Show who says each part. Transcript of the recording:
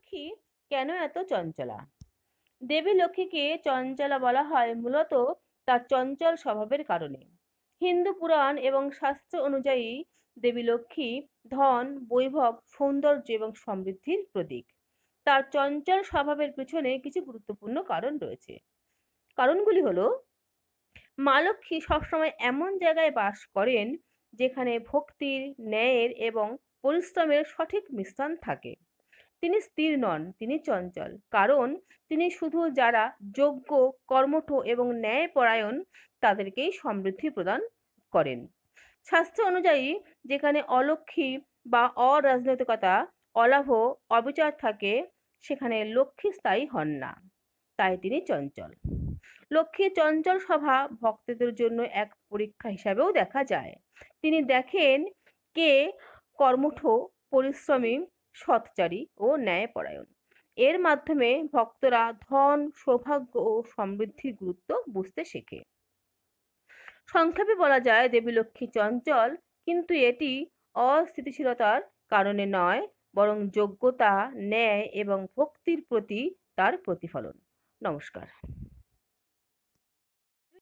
Speaker 1: লক্ষ্মী কেন এত চঞ্চলা? দেবী লক্ষ্মীকে চঞ্চলা বলা হয় মূলত তার চঞ্চল স্বভাবের কারণে। হিন্দু পুরাণ এবং শাস্ত্র অনুযায়ী দেবী লক্ষ্মী ধন, বৈভব, সৌন্দর্য এবং সমৃদ্ধির প্রতীক। তার চঞ্চল স্বভাবের পিছনে কিছু গুরুত্বপূর্ণ কারণ রয়েছে। কারণগুলি হলো, মা লক্ষ্মী সবসময় এমন জায়গায় বাস করেন যেখানে ভক্তির, ন্যায়ের এবং পরিশ্রমের সঠিক মিশ্রণ থাকে। তিনি স্থির নন, তিনি চঞ্চল। কারণ তিনি শুধু যারা যোগ্য, কর্মঠ এবং ন্যায়পরায়ণ তাদেরকেই সমৃদ্ধি প্রদান করেন। শাস্ত্র অনুযায়ী যেখানে অলক্ষ্মী বা অরাজনৈতিকতা, অলাভ, অবিচার থাকে সেখানে লক্ষ্মী স্থায়ী হন না। তাই তিনি চঞ্চল। লক্ষ্মীর চঞ্চল স্বভাব ভক্তদের জন্য এক পরীক্ষা হিসাবেও দেখা যায়। তিনি দেখেন কে কর্মঠ, পরিশ্রমী, সৎচারী ও ন্যায়পরায়ণ। এর মাধ্যমে ভক্তরা ধন, সৌভাগ্য ও সমৃদ্ধির গুরুত্ব বুঝতে শেখে। সংক্ষেপে বলা যায় দেবী লক্ষ্মী চঞ্চল, কিন্তু এটি অস্থিতিশীলতার কারণে নয়, বরং যোগ্যতা, ন্যায় এবং ভক্তির প্রতি তার প্রতিফলন। নমস্কার।